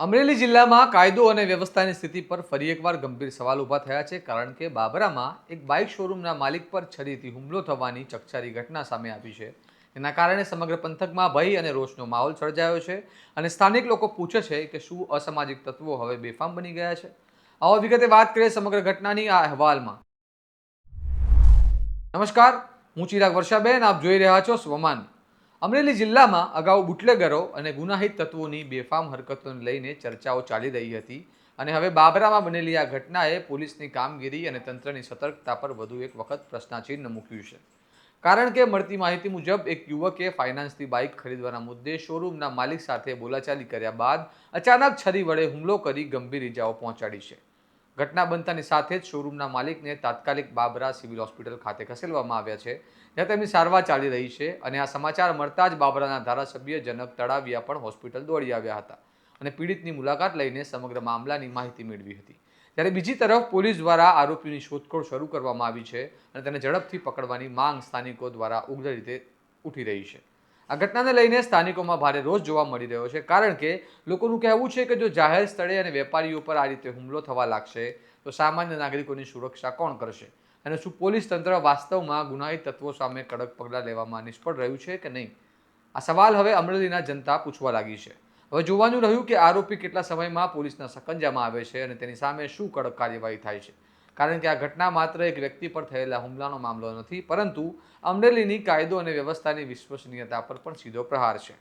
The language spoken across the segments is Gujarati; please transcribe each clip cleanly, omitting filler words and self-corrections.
અમરેલી જિલ્લામાં કાયદો અને વ્યવસ્થાની સ્થિતિ પર ફરી એકવાર ગંભીર સવાલ ઊભા થયા છે, કારણ કે બાબરામાં એક બાઇક શોરૂમના માલિક પર છરીથી હુમલો થવાની ચકચારી ઘટના સામે આવી છે. એના કારણે સમગ્ર પંથકમાં ભય અને રોષનો માહોલ સર્જાયો છે અને સ્થાનિક લોકો પૂછે છે કે શું અસામાજિક તત્વો હવે બેફામ બની ગયા છે. આવો વિગતે વાત કરીએ સમગ્ર ઘટનાની આ અહેવાલમાં. નમસ્કાર, હું ચિરાગ વર્ષાબેન, આપ જોઈ રહ્યા છો સ્વમાન. અમરેલી જિલ્લામાં અગાઉ બુટલેગરો અને ગુનાહિત તત્વોની બેફામ હરકતોને લઈને ચર્ચાઓ ચાલી રહી હતી અને હવે બાબરામાં બનેલી આ ઘટનાએ પોલીસની કામગીરી અને તંત્રની સતર્કતા પર વધુ એક વખત પ્રશ્નચિહ્ન મૂક્યું છે. કારણ કે મળતી માહિતી મુજબ એક યુવકે ફાઇનાન્સથી બાઇક ખરીદવાના મુદ્દે શોરૂમના માલિક સાથે બોલાચાલી કર્યા બાદ અચાનક છરી વડે હુમલો કરી ગંભીર ઇજાઓ પહોંચાડી છે. ઘટના બનતાની સાથે જ શોરૂમના માલિકને તાત્કાલિક બાબરા સિવિલ હોસ્પિટલ ખાતે ખસેડવામાં આવ્યા છે, જ્યાં તેમની સારવાર ચાલી રહી છે. અને આ સમાચાર મળતા જ બાબરાના ધારાસભ્ય જનક તળાવિયા પણ હોસ્પિટલ દોડી આવ્યા હતા અને પીડિતની મુલાકાત લઈને સમગ્ર મામલાની માહિતી મેળવી હતી. ત્યારે બીજી તરફ પોલીસ દ્વારા આરોપીની શોધખોળ શરૂ કરવામાં આવી છે અને તેને ઝડપથી પકડવાની માંગ સ્થાનિકો દ્વારા ઉગ્ર રીતે ઉઠી રહી છે. આ ઘટનાને લઈને સ્થાનિકોમાં ભારે રોષ જોવા મળી રહ્યો છે, કારણ કે લોકોનું કહેવું છે કે જો જાહેર સ્થળે અને વેપારીઓ પર આ રીતે હુમલો થવા લાગશે તો સામાન્ય નાગરિકોની સુરક્ષા કોણ કરશે, અને શું પોલીસ તંત્ર વાસ્તવમાં ગુનાહિત તત્વો સામે કડક પગલાં લેવામાં નિષ્ફળ રહ્યું છે કે નહીં? આ સવાલ હવે અમરેલીના જનતા પૂછવા લાગી છે. હવે જોવાનું રહ્યું કે આરોપી કેટલા સમયમાં પોલીસના સકંજામાં આવે છે અને તેની સામે શું કડક કાર્યવાહી થાય છે, કારણ કે આ ઘટના માત્ર એક વ્યક્તિ પર થયેલા હુમલાનો મામલો નથી, પરંતુ અમરેલીની કાયદો અને વ્યવસ્થાની વિશ્વસનીયતા પર પણ સીધો પ્રહાર છે.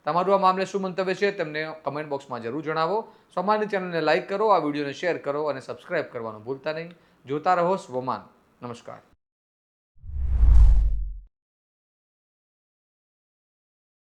તમારું આ મામલે શું મંતવ્ય છે તેમને કમેન્ટ બોક્સમાં જરૂર જણાવો. સ્વમાનની ચેનલને લાઇક કરો, આ વિડીયોને શેર કરો અને સબસ્ક્રાઇબ કરવાનું ભૂલતા નહીં. જોતા રહો સ્વમાન. નમસ્કાર.